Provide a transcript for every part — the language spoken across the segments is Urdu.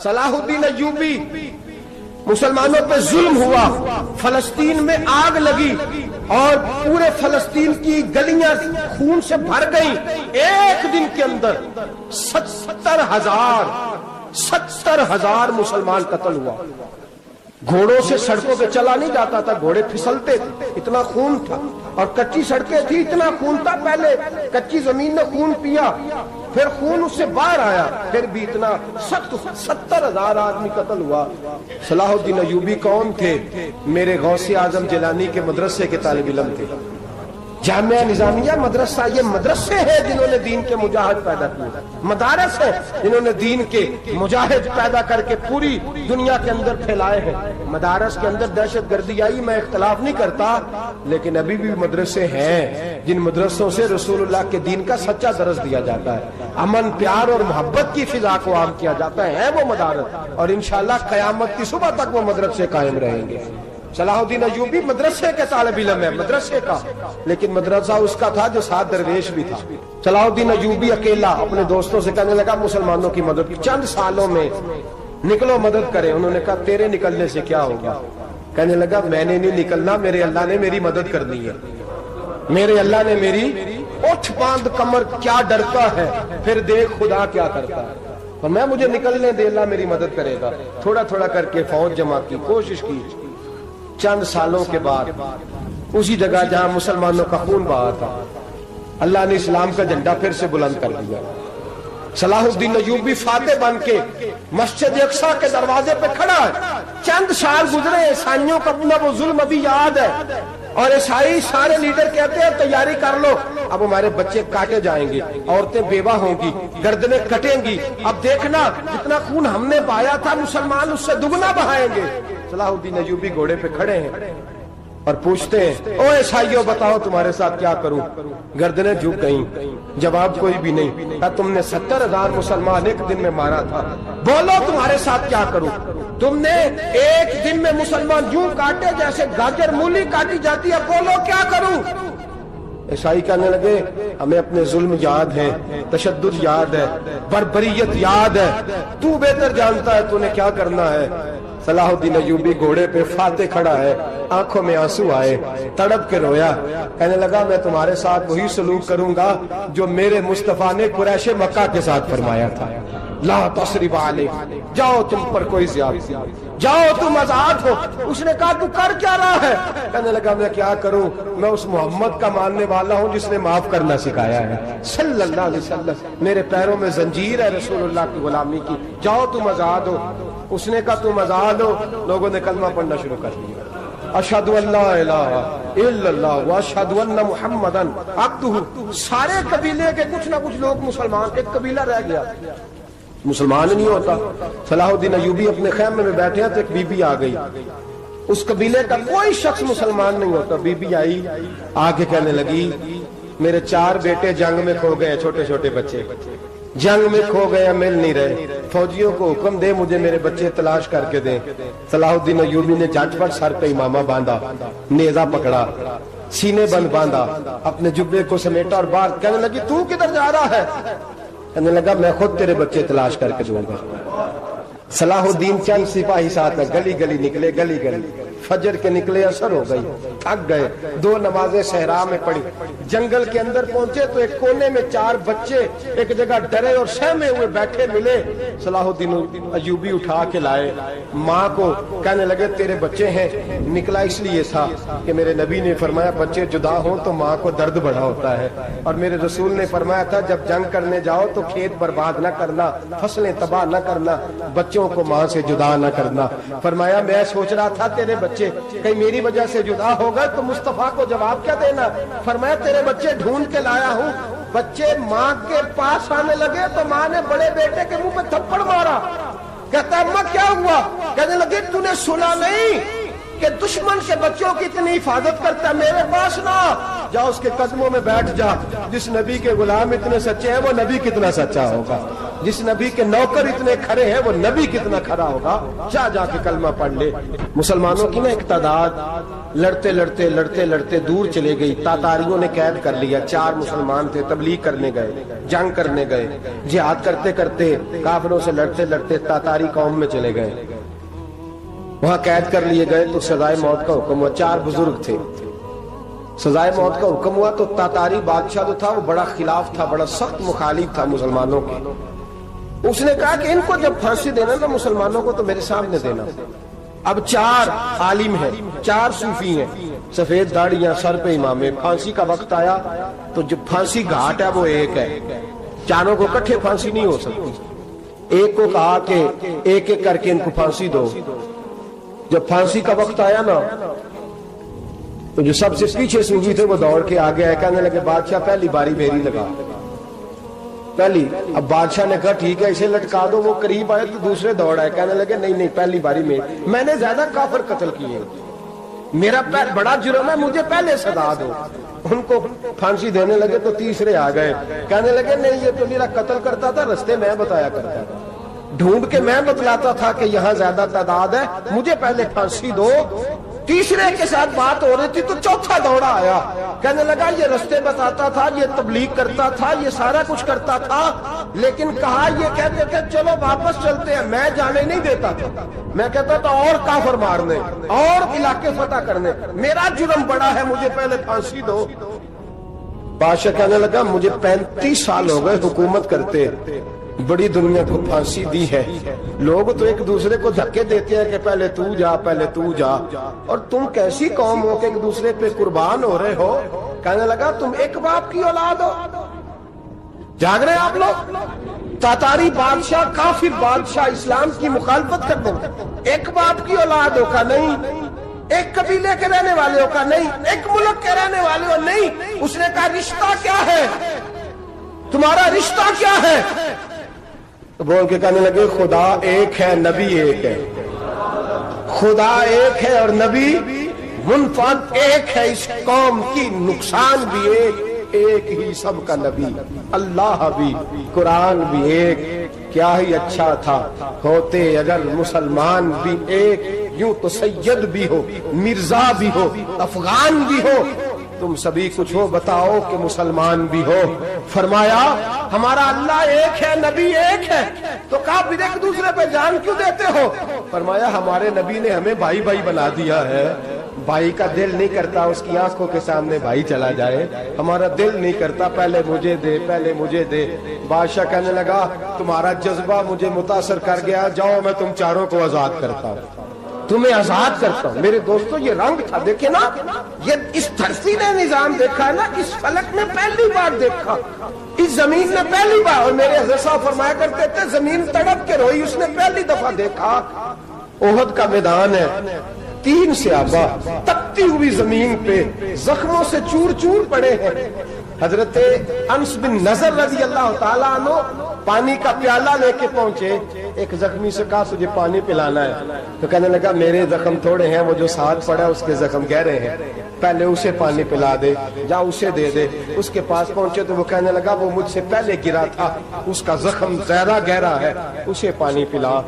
صلاح الدین ایوبی، مسلمانوں پہ ظلم ہوا، فلسطین میں آگ لگی اور پورے فلسطین کی گلیاں خون سے بھر گئیں۔ ایک دن کے اندر 70,000 مسلمان قتل ہوا۔ گھوڑوں سے سڑکوں پہ چلا نہیں جاتا تھا، گھوڑے پھسلتے تھے، اتنا خون تھا، اور کچی سڑکیں تھی، اتنا خون تھا۔ پہلے کچی زمین نے خون پیا، پھر خون اس سے باہر آیا، پھر بھی اتنا 70,000 آدمی قتل ہوا۔ صلاح الدین ایوبی کون تھے؟ میرے غوث اعظم جیلانی کے مدرسے کے طالب علم تھے۔ جامعہ نظامیہ مدرسہ، یہ مدرسے ہیں جنہوں نے دین کے مجاہد پیدا کیے، مدارس ہیں جنہوں نے دین کے مجاہد پیدا کر کے پوری دنیا کے اندر پھیلائے ہیں۔ مدارس کے اندر دہشت گردی آئی، میں اختلاف نہیں کرتا، لیکن ابھی بھی مدرسے ہیں جن مدرسوں سے رسول اللہ کے دین کا سچا درس دیا جاتا ہے، امن، پیار اور محبت کی فضا کو عام کیا جاتا ہے وہ مدارس، اور انشاءاللہ قیامت کی صبح تک وہ مدرسے قائم رہیں گے۔ صلاح الدین ایوبی مدرسے کے طالب علم ہے، مدرسے کا، لیکن مدرسہ اس کا تھا جو ساتھ درویش بھی تھا۔ صلاح الدین ایوبی اکیلا اپنے دوستوں سے کہنے لگا مسلمانوں کی مدد، چند سالوں میں نکلو مدد کرے۔ انہوں نے کہا تیرے نکلنے سے کیا ہوگا؟ کہنے لگا میں نے نہیں نکلنا، میرے اللہ نے میری مدد کرنی ہے، میرے اللہ نے میری اٹھ باندھ کمر، کیا ڈرتا ہے پھر دیکھ خدا کیا کرتا ہے، اور میں مجھے نکلنے دے، اللہ میری مدد کرے گا۔ تھوڑا تھوڑا کر کے فوج جمع کی، کوشش کی۔ چند سالوں کے بعد اسی جگہ جہاں مسلمانوں کا خون بہا تھا، اللہ نے اسلام کا جھنڈا پھر سے بلند کر دیا۔ صلاح الدین ایوبی فاتح بن کے مسجد اقصی کے دروازے پہ کھڑا ہے۔ چند سال گزرے، عیسائیوں کا اپنا وہ ظلم ابھی یاد ہے، اور عیسائی سارے لیڈر کہتے ہیں تیاری کر لو، اب ہمارے بچے کاٹے جائیں گے، عورتیں بیوہ ہوں گی، گردنیں کٹیں گی، اب دیکھنا جتنا خون ہم نے بہایا تھا مسلمان اس سے دگنا بہائیں گے۔ صلاح الدین ایوبی گھوڑے پہ کھڑے ہیں اور پوچھتے ہیں او عیسائیوں بتاؤ تمہارے ساتھ کیا کروں؟ گردنیں جھک گئیں، جواب کوئی بھی نہیں۔ کہا تم نے 70,000 مسلمان ایک دن میں مارا تھا، بولو تمہارے ساتھ کیا کروں؟ تم نے ایک دن میں مسلمان یوں کاٹے جیسے گاجر مولی کاٹی جاتی ہے، بولو کیا کروں؟ عیسائی کہنے لگے ہمیں اپنے ظلم یاد ہے، تشدد یاد ہے، بربریت یاد ہے، تو بہتر جانتا ہے تو نے کیا کرنا ہے۔ صلاح الدین ایوبی گھوڑے پہ فاتح کھڑا ہے، آنکھوں میں آنسو آئے، تڑپ کے رویا، کہنے لگا میں تمہارے ساتھ وہی سلوک کروں گا جو میرے مصطفیٰ نے قریش مکہ کے ساتھ فرمایا تھا، لا تصریب علیکم، جاؤ تم پر کوئی زیادتی، جاؤ تم آزاد ہو۔ اس نے کہا تو کر کیا رہا ہے؟ کہنے لگا میں کیا کروں، میں اس محمد کا ماننے والا ہوں جس نے معاف کرنا سکھایا ہے صلی اللہ علیہ وسلم، میرے پیروں میں زنجیر ہے رسول اللہ کی غلامی کی، جاؤ تم آزاد ہو۔ اس نے کہا تم آزاد ہو، لوگوں نے کلمہ پڑھنا شروع کر دیا، اشہد ان لا الہ الا اللہ واشہد ان محمدن عبدہ۔ سارے قبیلے کے کچھ نہ کچھ لوگ مسلمان، ایک قبیلہ رہ گیا مسلمان نہیں ہوتا۔ صلاح الدین ایوبی اپنے خیمے میں بیٹھے ہیں تو ایک بی بی آ گئی، اس قبیلے کا کوئی شخص مسلمان نہیں ہوتا۔ بی بی آئی، آگے کہنے لگی میرے 4 بیٹے جنگ میں کھو گئے، چھوٹے چھوٹے بچے جنگ میں کھو گئے، مل نہیں رہے، فوجیوں کو حکم دے مجھے میرے بچے تلاش کر کے دیں۔ صلاح الدین ایوبی نے جھٹ پٹ سر پہ امامہ باندھا، نیزہ پکڑا، سینے بند باندھا، اپنے جبے کو سمیٹا اور باہر کہنے لگی تو کدھر جا رہا ہے؟ کہنے لگا میں خود تیرے بچے تلاش کر کے دوں گا۔ صلاح الدین چند سپاہی ساتھ میں گلی گلی نکلے، گلی گلی فجر کے نکلے، اثر ہو گئی، تھک گئے، 2 نمازیں صحرا میں پڑھی، جنگل کے اندر پہنچے تو ایک کونے میں 4 بچے ایک جگہ ڈرے اور سہمے ہوئے بیٹھے ملے۔ صلاح الدین ایوبی اٹھا کے لائے، ماں کو کہنے لگے تیرے بچے ہیں، نکلا اس لیے تھا کہ میرے نبی نے فرمایا بچے جدا ہوں تو ماں کو درد بڑا ہوتا ہے، اور میرے رسول نے فرمایا تھا جب جنگ کرنے جاؤ تو کھیت برباد نہ کرنا، فصلیں تباہ نہ کرنا، بچوں کو ماں سے جدا نہ کرنا۔ فرمایا میں سوچ رہا تھا تیرے بچے کہیں میری وجہ سے جدا ہو گئے تو مصطفیٰ کو جواب کیا دینا؟ فرمایا تیرے بچے ڈھونڈ کے لایا ہوں۔ بچے ماں کے پاس آنے لگے تو ماں نے بڑے بیٹے کے منہ پہ تھپڑ مارا، کہتا اماں کیا ہوا؟ کہنے لگے تو نے سنا نہیں کہ دشمن کے بچوں کی اتنی حفاظت کرتا ہے، میرے پاس نہ جا، اس کے قدموں میں بیٹھ جا، جس نبی کے غلام اتنے سچے ہیں وہ نبی کتنا سچا ہوگا۔ جس نبی کے نوکر اتنے کھڑے ہیں وہ نبی کتنا کھڑا ہوگا. جا کے کلمہ پڑھ لے. مسلمانوں کی نا ایک تعداد لڑتے لڑتے دور چلے گئی. تاتاریوں نے قید کر لیا. 4 مسلمان تھے, تبلیغ کرنے گئے, جنگ کرنے گئے, جہاد کرتے کرتے کافروں سے لڑتے تاتاری قوم میں چلے گئے. وہاں قید کر لیے گئے تو سزائے موت کا حکم ہوا. 4 بزرگ تھے. سزائے موت کا حکم ہوا تو تاتاری بادشاہ جو تھا وہ بڑا خلاف تھا, بڑا سخت مخالف تھا مسلمانوں کے. اس نے کہا کہ ان کو جب پھانسی دینا نا مسلمانوں کو تو میرے سامنے دینا. اب 4 عالم ہیں, 4 صوفی ہیں, سفید داڑیاں, سر پہ امامے. پھانسی کا وقت آیا تو جو پھانسی گھاٹ ہے وہ ایک ہے. چاروں کو اکٹھے پھانسی نہیں ہو سکتی. ایک کو کہا کہ ایک ایک کر کے ان کو پھانسی دو. جب پھانسی کا وقت آیا نا تو جو سب سے پیچھے صوفی تھے وہ دوڑ کے آگے آئے, کہنے لگے بادشاہ پہلی باری میری لگا. پہلی. اب بادشاہ نے کہا ٹھیک ہے اسے لٹکا دو. وہ قریب آئے تو دوسرے دوڑ آئے, کہنے لگے نہیں پہلی باری میں نے زیادہ کافر قتل کیے, میرا بڑا جرم ہے, مجھے پہلے سزا دو. ان کو پھانسی دینے لگے تو تیسرے آ گئے, کہنے لگے نہیں یہ تو میرا قتل کرتا تھا, رستے میں بتایا کرتا تھا, ڈھونڈ کے میں بتلاتا تھا کہ یہاں زیادہ تعداد ہے, مجھے پہلے پھانسی دو. تیسرے کے ساتھ بات ہو رہی تھی تو چوتھا دوڑا آیا, کہنے لگا یہ رستے بتاتا تھا, یہ تبلیغ کرتا تھا, یہ سارا کچھ کرتا تھا, لیکن کہا یہ کہتے تھے چلو واپس چلتے ہیں, میں جانے نہیں دیتا تھا. میں کہتا تھا اور کافر مارنے, اور علاقے فتح کرنے, میرا جرم بڑا ہے, مجھے پہلے پھانسی دو. بادشاہ کہنے لگا مجھے 35 سال ہو گئے حکومت کرتے, بڑی دنیا کو پھانسی دی ہے. لوگ تو ایک دوسرے کو دھکے دیتے ہیں کہ پہلے تو جا, اور تم کیسی قوم ہو کہ ایک دوسرے پہ قربان ہو رہے ہو. کہنے لگا تم ایک باپ کی اولاد ہو. جاگ رہے آپ لوگ. تاتاری بادشاہ, کافر بادشاہ, اسلام کی مخالفت کر دیں, ایک باپ کی اولاد ہو کا نہیں, ایک قبیلے کے رہنے والے ہو کا نہیں, ایک ملک کے رہنے والے ہو نہیں. اس نے کہا رشتہ کیا ہے تمہارا, رشتہ کیا ہے؟ بول کے کہنے لگے خدا ایک ہے, نبی ایک ہے. خدا ایک ہے اور نبی منفرد ایک ہے. اس قوم کی نقصان بھی ایک ہی سب کا نبی. اللہ بھی, قرآن بھی ایک. کیا ہی اچھا تھا ہوتے اگر مسلمان بھی ایک, یوں تو سید بھی ہو, مرزا بھی ہو, افغان بھی ہو, تم سبھی کچھ ہو, بتاؤ کہ مسلمان بھی ہو. فرمایا ہمارا اللہ ایک ہے, نبی ایک ہے. تو کہا پھر ایک دوسرے پہ جان کیوں دیتے ہو؟ فرمایا ہمارے نبی نے ہمیں بھائی بنا دیا ہے. بھائی کا دل نہیں کرتا اس کی آنکھوں کے سامنے بھائی چلا جائے, ہمارا دل نہیں کرتا پہلے مجھے دے. بادشاہ کہنے لگا تمہارا جذبہ مجھے متاثر کر گیا, جاؤ میں تم چاروں کو آزاد کرتا ہوں, تمہیں آزاد کرتا ہوں. میرے دوستو یہ رنگ تھا, دیکھیں نا, یہ اس دھرتی نے نظام دیکھا ہے نا, اس فلک نے پہلی بار دیکھا, اس زمین نے پہلی بار. اور میرے حضرت صاحب فرمایا کرتے تھے زمین تڑپ کے روئی, اس نے پہلی دفعہ دیکھا. احد کا میدان ہے, 3 صحابہ تپتی ہوئی زمین پہ زخموں سے چور پڑے ہیں. حضرت انس بن نضر رضی اللہ تعالیٰ عنہ پانی کا پیالہ لے کے پہنچے. ایک زخمی سے کہا تجھے پانی پلانا ہے, تو کہنے لگا میرے زخم تھوڑے ہیں, وہ جو ساتھ پڑا اس کے زخم گہرے ہیں, پہلے اسے پانی پلا دے, جا اسے دے دے. اس کے پاس پہنچے تو وہ کہنے لگا وہ مجھ سے پہلے گرا تھا, اس کا زخم زیادہ گہرا ہے, اسے پانی پلا.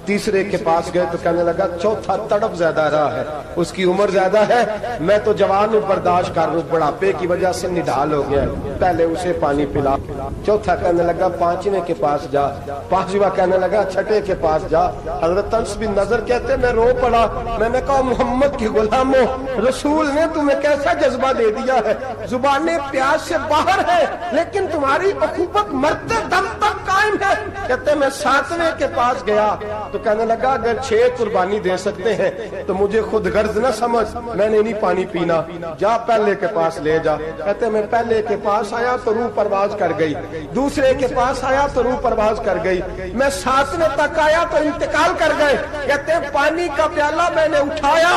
تیسرے کے پاس گئے تو کہنے لگا چوتھا تڑپ زیادہ رہا ہے, اس کی عمر زیادہ ہے, میں تو جوان ہوں برداشت کر لوں, بڑھاپے کی وجہ سے نڈھال ہو گیا, پہلے اسے پانی پلا. چوتھا کہنے لگا 5ویں کے پاس جا, 5واں کہنے لگا 6ٹھے کے پاس جا. حضرت انس بن نضر کہتے میں رو پڑا, میں نے کہا محمد کے غلاموں, رسول نے تمہیں کیسا جذبہ دے دیا ہے, زبانیں پیاس سے باہر ہے لیکن تمہاری اخوت مرتے دم تک قائم ہے. کہتے میں 7ویں کے پاس گیا تو کہنے لگا اگر 6 قربانی دے سکتے ہیں تو مجھے خود غرض نہ سمجھ, میں نے نہیں پانی پینا, جا پہلے کے پاس لے جا. کہتے میں پہلے کے پاس آیا تو روح پرواز کر گئی, دوسرے کے پاس آیا تو روح پرواز کر گئی, میں 7ویں تک آیا تو انتقال کر گئے. کہتے ہیں پانی کا پیالہ میں نے اٹھایا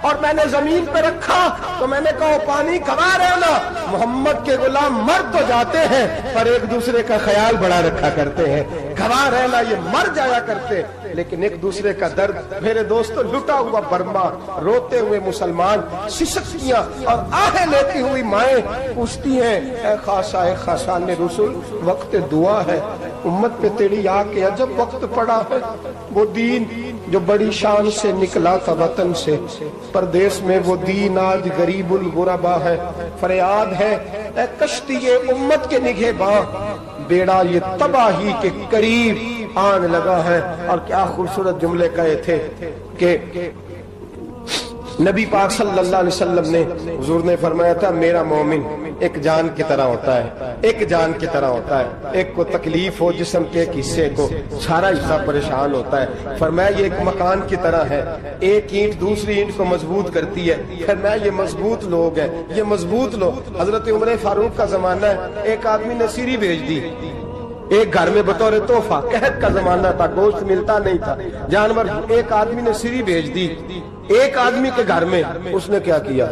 اور میں نے زمین پہ رکھا تو میں نے کہا پانی کھوا رہنا, محمد کے غلام مر تو جاتے ہیں پر ایک دوسرے کا خیال بڑا رکھا کرتے ہیں, کھوا رہنا یہ مر جایا کرتے لیکن ایک دوسرے کا درد. میرے دوستو لٹا ہوا برما, روتے ہوئے مسلمان, سسکیاں اور آہیں لیتی ہوئی مائیں پوچھتی ہیں اے خاصا اے خاصان رسول, وقت دعا ہے, امت پہ تیری آ کے عجب وقت پڑا ہے، وہ دین جو بڑی شان سے نکلا تھا وطن سے، پردیس میں وہ دین آج غریب الغربا ہے۔ فریاد ہے اے کشتی امت کے نگہباں، بیڑا یہ تباہی کے قریب آن لگا ہے۔ اور کیا خوبصورت جملے کہے تھے کہ نبی پاک صلی اللہ علیہ وسلم نے، حضور نے فرمایا تھا میرا مومن ایک جان کی طرح ہوتا ہے، ایک جان کی طرح ہوتا ہے، ایک کو تکلیف ہو جسم کے ایک حصے کو سارا حصہ پریشان ہوتا ہے۔ فرمایا یہ ایک مکان کی طرح ہے، ایک اینٹ دوسری اینٹ کو مضبوط کرتی ہے۔ فرمایا یہ مضبوط لوگ ہیں، یہ مضبوط لوگ۔ حضرت عمر فاروق کا زمانہ ہے، ایک آدمی نے سیری بھیج دی ایک گھر میں بطور تحفہ، قحط کا زمانہ تھا، گوشت ملتا نہیں تھا، جانور، ایک آدمی نے سیری بھیج دی ایک آدمی کے گھر میں۔ اس نے کیا کیا؟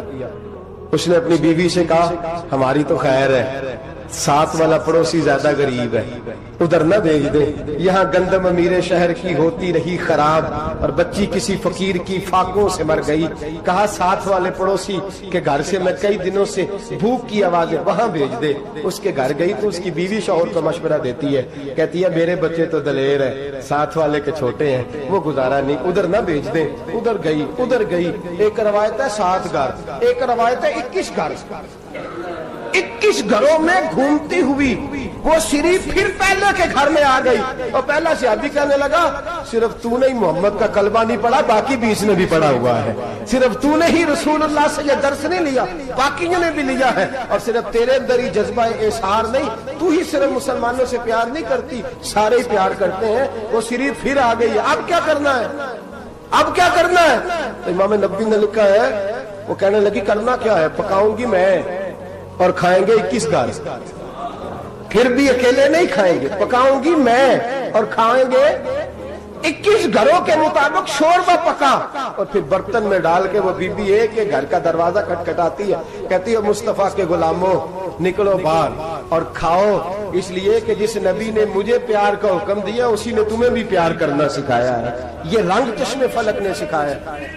اس نے اپنی بیوی سے کہا ہماری تو خیر ہے، ساتھ والا پڑوسی زیادہ غریب ہے، ادھر نہ بھیج دے، یہاں گندم امیر شہر کی ہوتی رہی خراب، اور بچی کسی فقیر کی فاقوں سے مر گئی۔ کہا ساتھ والے پڑوسی کے گھر سے میں کئی دنوں سے بھوک کی آوازیں، وہاں بھیج دے۔ اس کے گھر گئی تو اس کی بیوی شوہر کو مشورہ دیتی ہے، کہتی ہے میرے بچے تو دلیر ہے، ساتھ والے کے چھوٹے ہیں، وہ گزارا نہیں، ادھر نہ بھیج دے۔ ادھر گئی۔ ایک روایت ہے 7 گھر، ایک روایت ہے 21 گھر۔ 21 گھروں میں گھومتی ہوئی وہ شریف پھر پہلے کے گھر میں آ گئی، اور پہلا صحابی کہنے لگا صرف تو نے ہی محمد کا کلمہ نہیں پڑھا، باقی 20 نے بھی پڑھا ہوا ہے، صرف تو نے ہی رسول اللہ سے یہ درس نہیں لیا، باقیوں نے بھی لیا ہے، اور صرف تیرے اندر ہی جذبہ اظہار نہیں، تو ہی صرف مسلمانوں سے پیار نہیں کرتی، سارے ہی پیار کرتے ہیں۔ وہ شریف پھر آ گئی، اب کیا کرنا ہے؟ اب کیا کرنا ہے؟ امام نبوی نے لکھا ہے، وہ کہنے لگی کرنا کیا ہے؟ پکاؤں گی میں اور کھائیں گے 21 گھر، پھر بھی اکیلے نہیں کھائیں گے، پکاؤں گی میں اور کھائیں گے 21 گھروں کے مطابق شوربہ پکا، اور پھر برتن میں ڈال کے وہ بی بی ایک کے گھر کا دروازہ کھٹکھٹاتی ہے، کہتی ہے مصطفیٰ کے غلاموں نکلو باہر اور کھاؤ، اس لیے کہ جس نبی نے مجھے پیار کا حکم دیا اسی نے تمہیں بھی پیار کرنا سکھایا ہے، یہ رنگ چشم فلک نے سکھایا ہے۔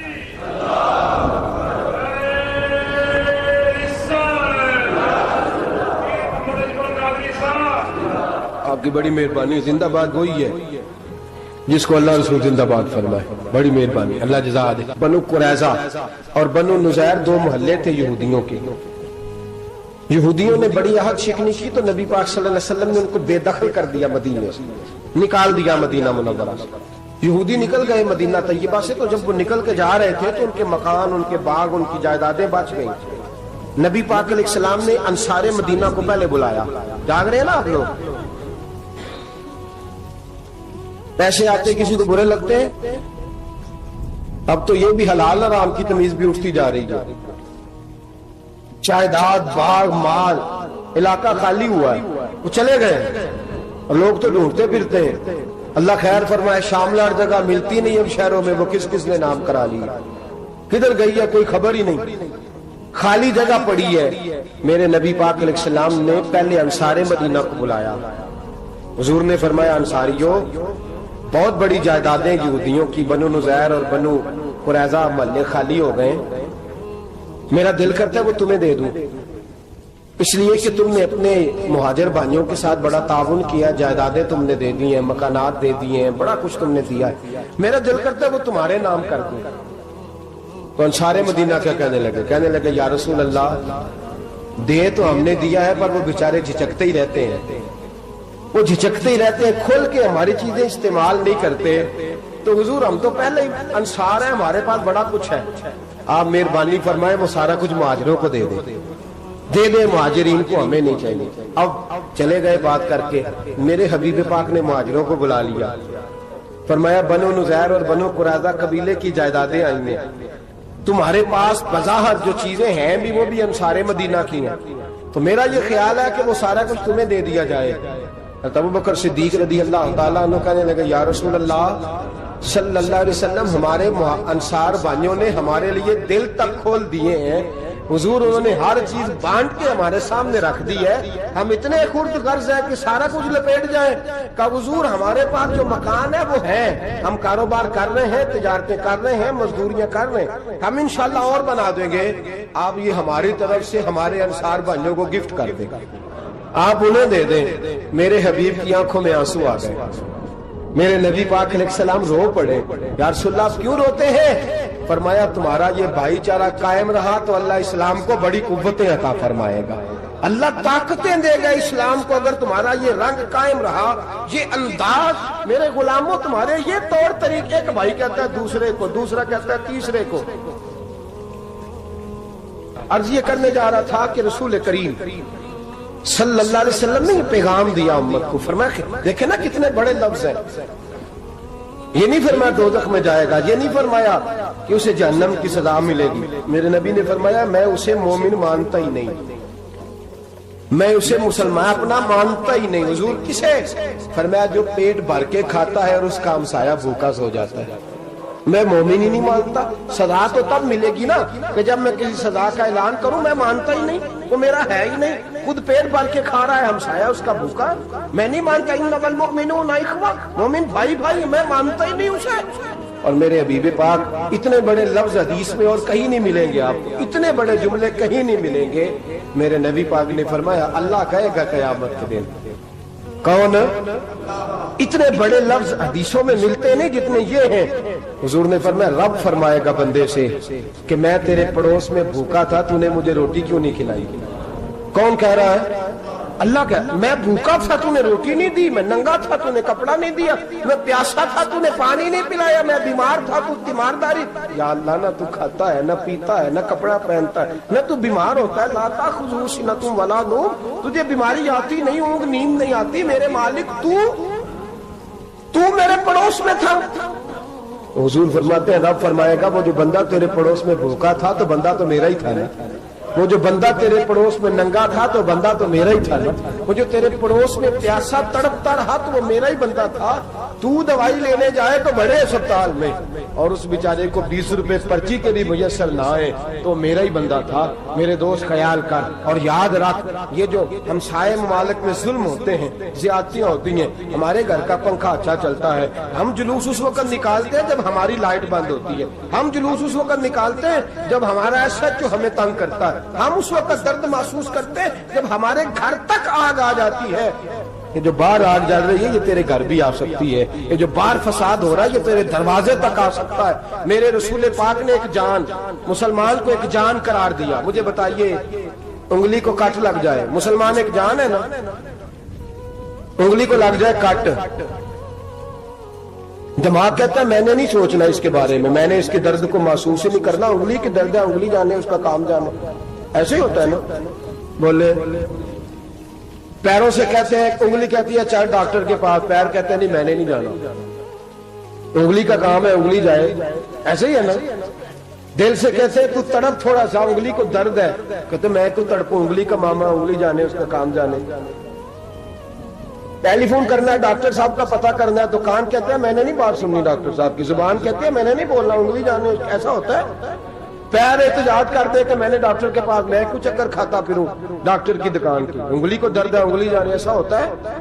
آپ کی بڑی مہربانی، زندہ باد وہی ہے جس کو اللہ رسول زندہ باد فرمائے، بڑی مہربانی، اللہ جزا دے۔ بنو قریظہ اور بنو نذیر 2 محلے تھے یہودیوں کے۔ یہودیوں نے بڑی عہد شکنی کی تو نبی پاک صلی اللہ علیہ وسلم نے ان کو بے دخل کر دیا، مدینے سے نکال دیا، مدینہ منورہ سے۔ یہودی نکل گئے مدینہ طیبہ سے، تو جب وہ نکل کے جا رہے تھے تو ان کے مکان، ان کے باغ، ان کی جائیدادیں بچ گئی۔ نبی پاک علیہ السلام نے انصار مدینہ کو پہلے بلایا، جاگ رہے ہیں نا آپ لوگ؟ پیسے آتے کسی کو برے لگتے ہیں، اب تو یہ بھی حلال حرام کی تمیز بھی اٹھتی جا رہی ہے۔ جائیداد، باغ، مال، علاقہ خالی ہوا ہے، وہ چلے گئے اور لوگ تو ڈھونڈتے پھرتے ہیں۔ اللہ خیر فرمائے، شاملہ ہر جگہ ملتی نہیں اب شہروں میں، وہ کس کس نے نام کرا لیا، کدھر گئی ہے کوئی خبر ہی نہیں، خالی جگہ پڑی ہے۔ میرے نبی پاک علیہ السلام نے پہلے انصار مدینہ کو بلایا، حضور نے فرمایا انصاریوں بہت بڑی جائیدادیں یہودیوں کی، بنو نذیر اور بنو قریظہ محلے خالی ہو گئے، میرا دل کرتا ہے وہ تمہیں دے دوں، اس لیے کہ تم نے اپنے مہاجر بھائیوں کے ساتھ بڑا تعاون کیا، جائیدادیں تم نے دے دی ہیں، مکانات دے دیے ہیں، بڑا کچھ تم نے دیا ہے، میرا دل کرتا ہے وہ تمہارے نام کر دوں۔ تو انصار مدینہ کیا کہنے لگے یا رسول اللہ دے تو ہم نے دیا ہے، پر وہ بیچارے جھچکتے ہی رہتے ہیں، وہ جھچکتے ہی رہتے ہیں، کھول کے ہماری چیزیں استعمال نہیں کرتے۔ تو حضور ہم تو پہلے ہی انصار ہیں، ہمارے پاس بڑا کچھ ہے، آپ مہربانی فرمائے وہ سارا کچھ مہاجروں کو دے دے مہاجرین کو ہمیں نہیں چاہیے۔ اب چلے گئے بات کر کے، میرے حبیب پاک نے مہاجروں کو بلا لیا، فرمایا بنو نذیر اور بنو قریظہ قبیلے کی جائیدادیں آئی ہیں، تمہارے پاس بظاہر جو چیزیں ہیں بھی وہ بھی انصار مدینہ کی ہیں، تو میرا یہ خیال ہے کہ وہ سارا کچھ تمہیں دے دیا جائے۔ ابو بکر صدیق رضی اللہ تعالیٰ عنہ کہنے لگے یا رسول اللہ صلی اللہ علیہ وسلم ہمارے انصار بھائیوں نے ہمارے لیے دل تک کھول دیے ہیں، حضور انہوں نے ہر چیز بانٹ کے ہمارے سامنے رکھ دی ہے، ہم اتنے خرد غرض ہیں کہ سارا کچھ لپیٹ جائیں۔ کہا حضور ہمارے پاس جو مکان ہے وہ ہے، ہم کاروبار کر رہے ہیں، تجارتیں کر رہے ہیں، مزدوریاں کر رہے ہیں، ہم انشاءاللہ اور بنا دیں گے، آپ یہ ہماری طرف سے ہمارے انصار بھائیوں کو گفٹ کر دے گا۔ آپ انہیں دے دیں. میرے حبیب کی آنکھوں میں آنسو آ گئے. میرے نبی پاک علیہ السلام رو پڑے. یا رسول اللہ آپ کیوں روتے ہیں؟ فرمایا تمہارا یہ بھائی چارہ قائم رہا تو اللہ اسلام کو بڑی قوتیں عطا فرمائے گا, اللہ طاقتیں دے گا اسلام کو. اگر تمہارا یہ رنگ قائم رہا, یہ انداز, میرے غلاموں تمہارے یہ طور طریقے, ایک بھائی کہتا ہے دوسرے کو, دوسرا کہتا ہے تیسرے کو. عرض یہ کرنے جا رہا تھا کہ رسول کریم صلی اللہ علیہ وسلم نے یہ پیغام دیا امت کو. فرمایا دیکھیں نا کتنے بڑے لفظ ہیں. یہ نہیں فرمایا دوزخ میں جائے گا, یہ نہیں فرمایا کہ اسے جہنم کی سزا ملے گی. میرے نبی نے فرمایا میں اسے مومن مانتا ہی نہیں, میں اسے مسلمان اپنا مانتا ہی نہیں. حضور کسے؟ فرمایا جو پیٹ بھر کے کھاتا ہے اور اس کا ہمسایہ بھوکا سو جاتا ہے. میں مومن ہی نہیں مانتا. سزا تو تب ملے گی نا کہ جب میں کسی سزا کا اعلان کروں. میں مانتا ہی نہیں, وہ میرا ہے ہی نہیں. خود پیٹ بھر کے کھا رہا ہے, ہمسایہ اس کا بھوکا. میں نہیں مانتا انما المؤمنون اخوہ, مومن بھائی بھائی, میں مانتا ہی نہیں اسے. اور میرے حبیب پاک اتنے بڑے لفظ حدیث میں اور کہیں نہیں ملیں گے آپ کو, اتنے بڑے جملے کہیں نہیں ملیں گے. میرے نبی پاک نے فرمایا اللہ کہے گا قیامت کے دن, کون؟ اتنے بڑے لفظ حدیثوں میں ملتے نہیں جتنے یہ ہیں. حضور نے فرمایا رب فرمائے گا بندے سے کہ میں تیرے پڑوس میں بھوکا تھا, تو نے مجھے روٹی کیوں نہیں کھلائی؟ کون کہہ رہا ہے؟ اللہ کہہ, میں بھوکا تھا تو نے روٹی نہیں دی, میں ننگا تھا تو نے کپڑا نہیں دیا, میں پیاسا تھا تو نے پانی نہیں پلایا, میں بیمار تھا تو تیمارداری. یا اللہ نہ تو کھاتا ہے, نہ پیتا ہے, نہ کپڑا پہنتا ہے, نہ تو بیمار ہوتا ہے. لا تاخذہ سنۃ ولا نوم, تجھے بیماری آتی نہیں, اونگ نیند نہیں آتی. میرے مالک تو میرے پڑوس میں تھا. حضور فرماتے ہیں رب فرمائے گا وہ جو بندہ تیرے پڑوس میں بھوکا تھا تو بندہ تو میرا ہی تھا نا, وہ جو بندہ تیرے پڑوس میں ننگا تھا تو بندہ تو میرا ہی تھا نا, وہ جو تیرے پڑوس میں پیاسا تڑپتا رہا تو وہ میرا ہی بندہ تھا. تو دوائی لینے جائے تو بڑے اسپتال میں اور اس بیچارے کو 20 روپے پرچی کے بھی میسر نہ آئے تو میرا ہی بندہ تھا. میرے دوست خیال کر اور یاد رکھ, یہ جو ہمسائے ممالک میں ظلم ہوتے ہیں, زیادتیاں ہوتی ہیں. ہمارے گھر کا پنکھا اچھا چلتا ہے, ہم جلوس اس وقت نکالتے ہیں جب ہماری لائٹ بند ہوتی ہے. ہم جلوس اس وقت نکالتے ہیں جب ہمارا ایسا جو ہمیں تنگ کرتا ہے. ہم اس وقت درد محسوس کرتے ہیں جب ہمارے گھر تک آگ آ جاتی ہے. یہ جو باہر آگ جل رہی ہے یہ تیرے گھر بھی آ سکتی ہے. یہ جو باہر فساد ہو رہا ہے یہ تیرے دروازے تک آ سکتا ہے. میرے رسول پاک نے ایک جان, مسلمان کو ایک جان قرار دیا. مجھے بتائیے انگلی کو کٹ لگ جائے, مسلمان ایک جان ہے نا, انگلی کو لگ جائے کٹ, دماغ کہتا ہے میں نے نہیں سوچنا اس کے بارے میں نے اس کے درد کو محسوس ہی نہیں کرنا. انگلی کی درد ہے, انگلی جانے, اس کا کام جانے. ایسے ہی ہوتا ہے نا. بولے پیروں سے کہتے ہیں, انگلی کہتی ہے چل ڈاکٹر کے پاس, پیر کہتے ہیں نہیں میں نے نہیں جانا, انگلی کا کام ہے انگلی جائے. ایسے ہی ہے نا. دل سے کہتے ہیں تو تڑپ تھوڑا سا, انگلی کو درد ہے, کہتے میں تو تڑپوں, انگلی کا ماما, انگلی جانے, اس کا کام جانے. ٹیلی فون کرنا ہے, ڈاکٹر صاحب کا پتہ کرنا ہے, تو کان کہتے ہیں میں نے نہیں بات سننی ڈاکٹر صاحب کی, زبان کہتی ہے میں نے نہیں بولنا, انگلی جانے. ایسا ہوتا ہے. پیر احتجاج کرتے کہ میں نے ڈاکٹر کے پاس, میں کچھ چکر کھاتا پھروں ڈاکٹر کی دکان کی, انگلی کو درد ہے انگلی جانے. ایسا ہوتا ہے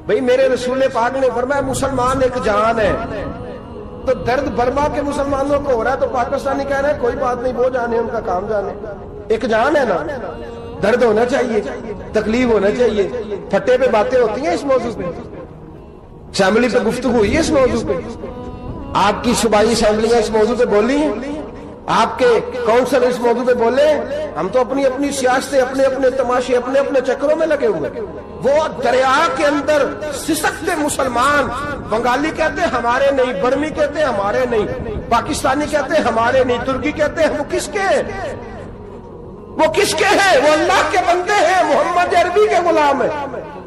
بھئی. میرے رسول پاک نے فرمایا مسلمان ایک جان ہے. تو درد برما کے مسلمانوں کو ہو رہا ہے تو پاکستانی کہہ رہے ہیں کوئی بات نہیں, وہ جانے, ان کا کام جانے. ایک جان ہے نا, درد ہونا چاہیے, تکلیف ہونا چاہیے. پھٹے پہ باتیں ہوتی ہیں اس موضوع پہ, اسمبلی پہ گفتگو ہوئی ہے اس موضوع پہ, آپ کی صوبائی اسمبلیاں اس موضوع پہ بولی ہیں, آپ کے کونسل اس موضوع پہ بولے. ہم تو اپنی اپنی سیاستیں, اپنے اپنے تماشے, اپنے اپنے چکروں میں لگے ہوئے. وہ دریا کے اندر سسکتے مسلمان, بنگالی کہتے ہیں ہمارے نہیں, برمی کہتے ہیں ہمارے نہیں, پاکستانی کہتے ہیں ہمارے نہیں, ترکی کہتے ہیں. وہ کس کے ہیں؟ وہ کس کے ہیں؟ وہ اللہ کے بندے ہیں, محمد عربی کے غلام ہیں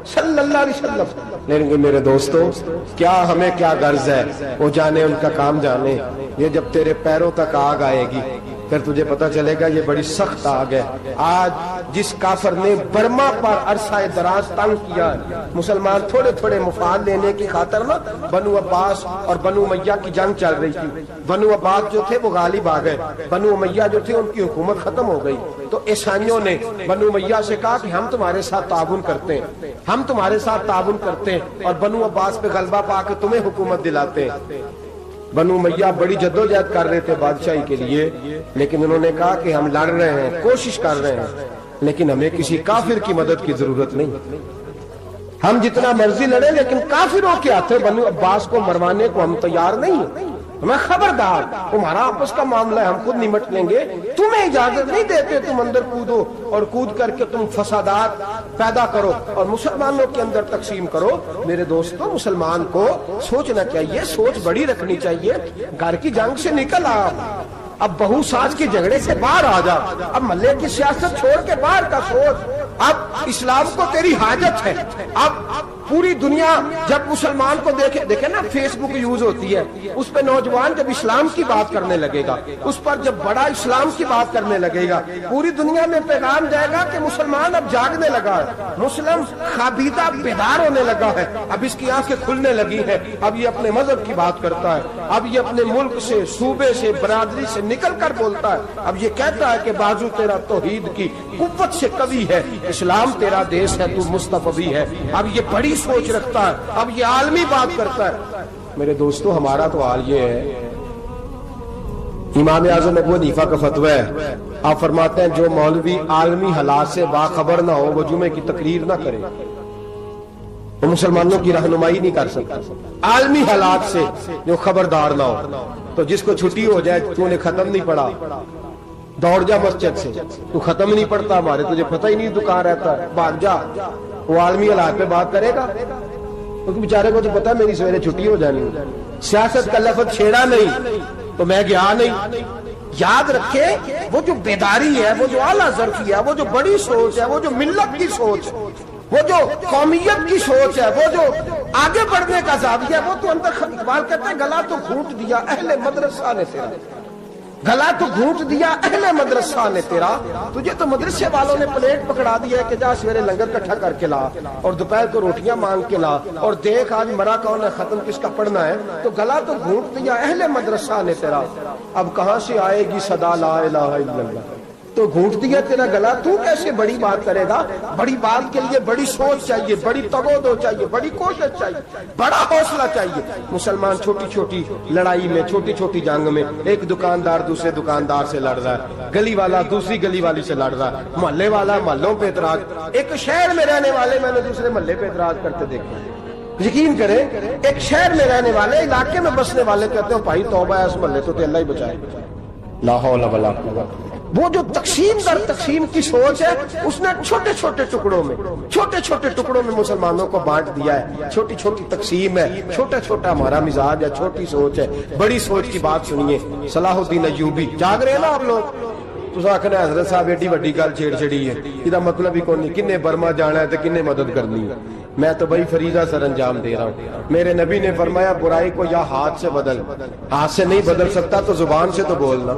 صلی اللہ علیہ وسلم. لیکن میرے دوستو کیا ہمیں کیا غرض ہے, وہ جانے, ان کا کام جانے. یہ جب تیرے پیروں تک آگ آئے گی پھر تجھے پتہ چلے گا یہ بڑی سخت آگ ہے. آج جس کافر نے برما پر عرصہ دراز تنگ کیا, مسلمان تھوڑے تھوڑے مفاد لینے کی خاطر نا, بنو عباس اور بنو امیہ کی جنگ چل رہی تھی. بنو عباس جو تھے وہ غالب آ گئے, بنو امیہ جو تھے ان کی حکومت ختم ہو گئی. تو عیسائیوں نے بنو امیہ سے کہا کہ ہم تمہارے ساتھ تعاون کرتے ہیں, ہم تمہارے ساتھ تعاون کرتے ہیں اور بنو عباس پہ غلبہ پا کے تمہیں حکومت دلاتے ہیں. بنو امیہ بڑی جدوجہد کر رہے تھے بادشاہی کے لیے, لیکن انہوں نے کہا کہ ہم لڑ رہے ہیں, کوشش کر رہے ہیں, لیکن ہمیں کسی کافر کی مدد کی ضرورت نہیں. ہم جتنا مرضی لڑیں لیکن کافروں کے ہاتھوں بنو عباس کو مروانے کو ہم تیار نہیں ہیں. ہمیں خبردار، تمہارا آپس کا معاملہ ہے، ہم خود نمٹ لیں گے، تمہیں اجازت نہیں دیتے تم اندر کودو اور کود کر کے تم فسادات پیدا کرو اور مسلمانوں کے اندر تقسیم کرو. میرے دوستو، مسلمان کو سوچنا چاہیے، سوچ بڑی رکھنی چاہیے. گھر کی جنگ سے نکل آ، اب بہو ساس کے جھگڑے سے باہر آ جا، اب محلے کی سیاست چھوڑ کے باہر کا سوچ. اب اسلام کو تیری حاجت ہے. اب پوری دنیا جب مسلمان کو دیکھے نا، فیس بک یوز ہوتی ہے، اس پہ نوجوان جب اسلام کی بات کرنے لگے گا، اس پر جب بڑا اسلام کی بات کرنے لگے گا، پوری دنیا میں پیغام جائے گا کہ مسلمان اب جاگنے لگا ہے، مسلم خابیدہ بیدار ہونے لگا ہے، اب اس کی آنکھیں کھلنے لگی ہیں، اب یہ اپنے مذہب کی بات کرتا ہے، اب یہ اپنے ملک سے، صوبے سے، برادری سے نکل کر بولتا ہے. اب یہ کہتا ہے کہ بازو تیرا توحید کی قوت سے قوی ہے، اسلام تیرا دیش ہے، تو مصطفی ہے. اب یہ بڑی سوچ رکھتا ہے، اب یہ عالمی بات کرتا ہے. میرے دوستو، ہمارا تو حال یہ ہے. امام اعظم ابو حنیفہ کا فتویٰ ہے، آپ فرماتے ہیں جو مولوی عالمی حالات سے باخبر نہ ہو وہ جمعے کی تقریر نہ کرے، وہ مسلمانوں کی رہنمائی نہیں کر سکتا. عالمی حالات سے جو خبردار نہ ہو، تو جس کو چھٹی ہو جائے، تو نے ختم نہیں پڑھا، دوڑ جا مسجد سے، تو ختم نہیں پڑھتا ہمارے، تجھے پتہ ہی نہیں دکان رہتا ہے، بھاگ جا. وہ عالمی حالات پہ بات کرے گا، کیونکہ بیچارے کو تو پتا ہے میری سویرے چھٹی ہو جانی. سیاست کا لفظ چھیڑا نہیں تو میں گیا نہیں. یاد رکھے، وہ جو بیداری ہے، وہ جو اعلیٰ ظرفی ہے، وہ جو بڑی سوچ ہے، وہ جو ملت کی سوچ ہے، وہ جو قومیت کی سوچ ہے، وہ جو آگے بڑھنے کا زاویہ ہے، وہ تو اندر اقبال کہتے ہیں گلا تو گھونٹ دیا اہل مدرسہ نے تیرا، گلا تو گھونٹ دیا اہل مدرسہ نے تیرا. تجھے تو مدرسے والوں نے پلیٹ پکڑا دیا ہے کہ جا سویرے لنگر کٹھا کر کے لا اور دوپہر کو روٹیاں مانگ کے لا اور دیکھ آج مرا کون ہے، ختم کس کا پڑھنا ہے. تو گلا تو گھونٹ دیا اہل مدرسہ نے تیرا، اب کہاں سے آئے گی صدا لا الہ الا اللہ. تو گھونٹ دیا تیرا گلا، تو کیسے بڑی بات کرے گا؟ بڑی بات کے لیے بڑی سوچ چاہیے، بڑی تگودو چاہیے، بڑی کوشش چاہیے، بڑا حوصلہ چاہیے. مسلمان چھوٹی چھوٹی لڑائی میں، چھوٹی چھوٹی جنگ میں، ایک دکاندار دوسرے دکاندار سے لڑ رہا ہے، گلی والا دوسری گلی والی سے لڑ رہا ہے، محلے والا محلوں پہ اعتراض. ایک شہر میں رہنے والے میں نے دوسرے محلے پہ اعتراض کرتے دیکھا. یقین کریں، ایک شہر میں رہنے والے، علاقے میں بسنے والے کہتے ہیں بھائی توبہ ہے، اس محلے تو اللہ ہی بچائے. لا حول ولا قوت. وہ جو تقسیم در تقسیم کی سوچ ہے، اس نے چھوٹے چھوٹے ٹکڑوں میں مسلمانوں کو بانٹ دیا ہے. چھوٹی چھوٹی تقسیم ہے، چھوٹا چھوٹا ہمارا مزاج ہے، چھوٹی سوچ ہے. بڑی سوچ کی بات سنیے. صلاح الدین ایوبی، جاگ رہے ہیں نا آپ لوگ؟ تو آخنا حضرت صاحب ایڈی وڈی گل چھیڑ چھڑی ہے، یہ مطلب ہی کون نہیں، کنے برما جانا ہے تو کنے مدد کرنی ہے. میں تو بھائی فریضہ سر انجام دے رہا ہوں. میرے نبی نے فرمایا برائی کو یا ہاتھ سے بدل، ہاتھ سے نہیں بدل سکتا تو زبان سے تو بولنا.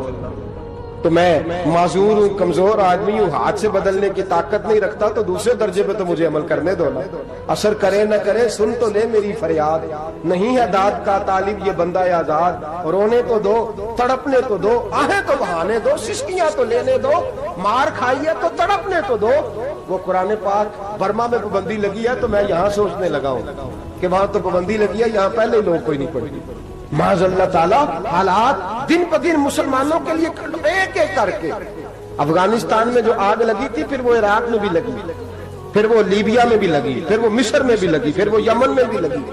تو میں معذور ہوں، کمزور آدمی ہوں، ہاتھ سے بدلنے کی طاقت نہیں رکھتا، تو دوسرے درجے پہ تو مجھے عمل کرنے دو نا. اثر کرے نہ کرے سن تو لے میری فریاد، نہیں ہے داد کا طالب یہ بندہ آزاد. رونے تو دو، تڑپنے تو دو، آہیں تو بہانے دو، سسکیاں تو لینے دو، مار کھائیے تو تڑپنے تو دو. وہ قرآن پاک برما میں پابندی لگی ہے تو میں یہاں سوچنے لگا ہوں کہ وہاں تو پابندی لگی ہے، یہاں پہلے ہی لوگ کوئی نہیں پڑھی. معاذ اللہ تعالیٰ حالات دن پہ دن مسلمانوں کے لیے ایک ایک کر کے. افغانستان میں جو آگ لگی تھی، پھر وہ عراق میں بھی لگی، پھر وہ لیبیا میں بھی لگی، پھر وہ مصر میں بھی لگی، پھر وہ یمن میں بھی لگی.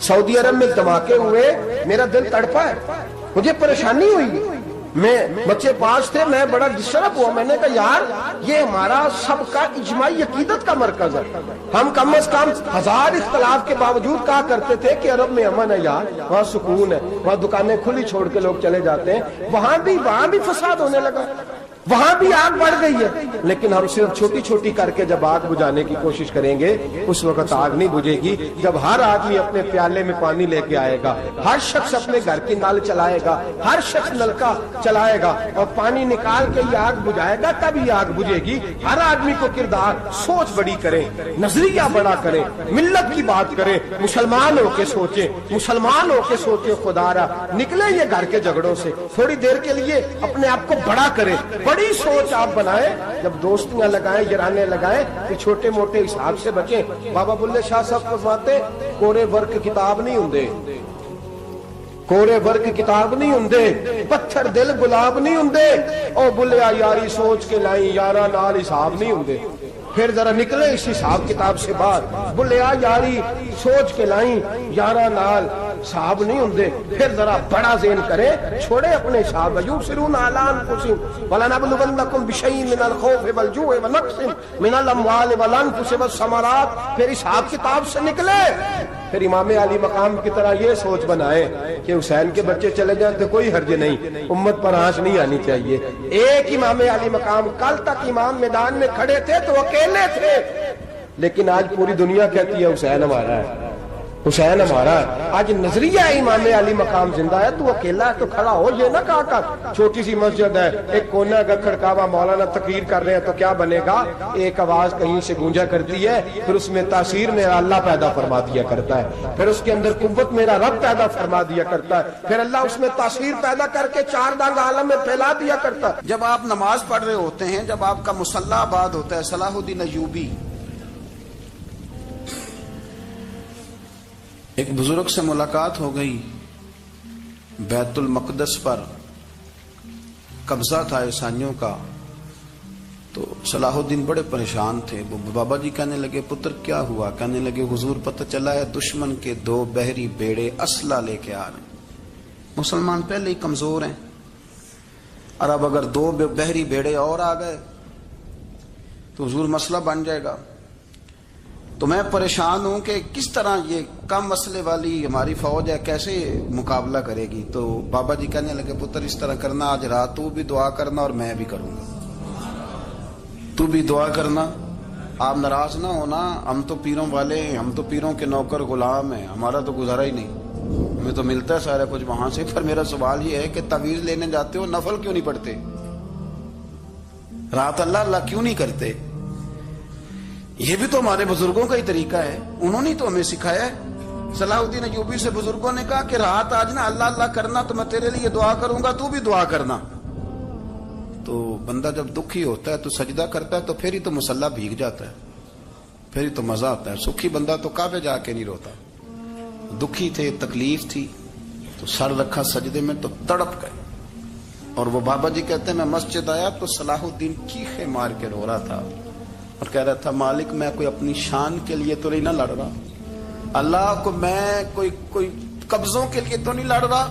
سعودی عرب میں دھماکے ہوئے، میرا دل تڑپا ہے، مجھے پریشانی ہوئی. میں بچے پاس تھے، میں بڑا ڈسٹرب ہوا. میں نے کہا یار یہ ہمارا سب کا اجماعی عقیدت کا مرکز ہے. ہم کم از کم 1000 اختلاف کے باوجود کہا کرتے تھے کہ عرب میں امن ہے یار، وہاں سکون ہے، وہاں دکانیں کھلی چھوڑ کے لوگ چلے جاتے ہیں. وہاں بھی فساد ہونے لگا، وہاں بھی آگ بڑھ گئی ہے. لیکن ہم صرف چھوٹی چھوٹی کر کے جب آگ بجھانے کی کوشش کریں گے، اس وقت آگ نہیں بجھے گی. جب ہر آدمی اپنے پیالے میں پانی لے کے آئے گا، ہر شخص اپنے گھر کی نل چلائے گا، ہر شخص نلکا چلائے گا اور پانی نکال کے یہ آگ بجھائے گا، تب یہ آگ بجھے گی. ہر آدمی کو کردار، سوچ بڑی کرے، نظریہ بڑا کرے، ملت کی بات کرے، مسلمان ہو کے سوچے، مسلمان ہو کے سوچے. خدا را نکلے یہ گھر کے جھگڑوں سے، تھوڑی دیر کے لیے اپنے آپ کو بڑا کرے، بڑی سوچ آپ بنائیں. جب دوستیاں لگائیں، یارانے لگائیں، کہ چھوٹے موٹے حساب سے بچیں. بابا بلے شاہ صاحب فرماتے کورے ورک کتاب نہیں ہوندے، کوڑے ورگ کتاب نہیں ہوندے، پتھر دل گلاب نہیں ہوندے، او بلیا یاری سوچ کے لائی یارا نال حساب نہیں ہوندے۔ پھر ذرا نکلے اس حساب کتاب سے باہر، بلیا یاری سوچ کے لائیں یارا نال حساب نہیں ہوندے۔ پھر ذرا بڑا ذہن کرے، چھوڑے اپنے حساب۔ یبصرون علی انفسہم ولنبلونکم بشیء من الخوف والجوع ونقص من الاموال والانفس والثمرات۔ پھر حساب کتاب سے نکلے، پھر امام علی مقام کی طرح یہ سوچ بنائے کہ حسین کے بچے چلے جائیں تو کوئی حرج نہیں، امت پر آنچ نہیں آنی چاہیے۔ ایک امام علی مقام، کل تک امام میدان میں کھڑے تھے تو اکیلے تھے، لیکن آج پوری دنیا کہتی ہے حسین ہمارا ہے، حسین ہمارا ہے۔ آج نظریہ امام علی مقام زندہ ہے، تو اکیلا ہے تو کھڑا ہو، یہ نہ کہا کر چھوٹی سی مسجد ہے، ایک کونا کا کھڑکاوا، مولانا تقریر کر رہے ہیں تو کیا بنے گا، ایک آواز کہیں سے گونجا کرتی ہے، پھر اس میں تاثیر میرا اللہ پیدا فرما دیا کرتا ہے، پھر اس کے اندر قوت میرا رب پیدا فرما دیا کرتا ہے، پھر اللہ اس میں تاثیر پیدا کر کے چار دانگ عالم میں پھیلا دیا کرتا ہے۔ جب آپ نماز پڑھ رہے ہوتے ہیں، جب آپ کا مصلی آباد ہوتا ہے، صلاح الدین ایوبی ایک بزرگ سے ملاقات ہو گئی، بیت المقدس پر قبضہ تھا عیسائیوں کا، تو صلاح الدین بڑے پریشان تھے۔ وہ بابا جی کہنے لگے پتر کیا ہوا؟ کہنے لگے حضور پتہ چلا ہے دشمن کے 2 بحری بیڑے اسلحہ لے کے آ رہے ہیں، مسلمان پہلے ہی کمزور ہیں، اور اب اگر 2 بحری بیڑے اور آ گئے تو حضور مسئلہ بن جائے گا۔ تو میں پریشان ہوں کہ کس طرح یہ کم مسئلے والی ہماری فوج ہے کیسے مقابلہ کرے گی۔ تو بابا جی کہنے لگے پتر اس طرح کرنا، آج رات تو بھی دعا کرنا اور میں بھی کروں گا، تو بھی دعا کرنا، آپ ناراض نہ ہونا، ہم تو پیروں والے ہیں، ہم تو پیروں کے نوکر غلام ہیں، ہمارا تو گزارا ہی نہیں، ہمیں تو ملتا ہے سارا کچھ وہاں سے۔ پر میرا سوال یہ ہے کہ تعویذ لینے جاتے ہو نفل کیوں نہیں پڑھتے، رات اللہ اللہ کیوں نہیں کرتے؟ یہ بھی تو ہمارے بزرگوں کا ہی طریقہ ہے، انہوں نے تو ہمیں سکھایا ہے۔ صلاح الدین ایوبی سے بزرگوں نے کہا کہ رات آج نا اللہ اللہ کرنا، تو میں تیرے لیے دعا کروں گا، تو بھی دعا کرنا۔ تو بندہ جب دکھی ہوتا ہے تو سجدہ کرتا ہے، تو پھر ہی تو مصلی بھیگ جاتا ہے، پھر ہی تو مزہ آتا ہے۔ سکھی بندہ تو کعبے جا کے نہیں روتا، دکھی تھے، تکلیف تھی، تو سر رکھا سجدے میں تو تڑپ گئے۔ اور وہ بابا جی کہتے ہیں میں مسجد آیا تو صلاح الدین چیخے مار کے رو رہا تھا اور کہہ رہا تھا مالک میں کوئی اپنی شان کے لیے تو نہیں نہ لڑ رہا، اللہ کو میں کوئی قبضوں کے لیے تو نہیں لڑ رہا،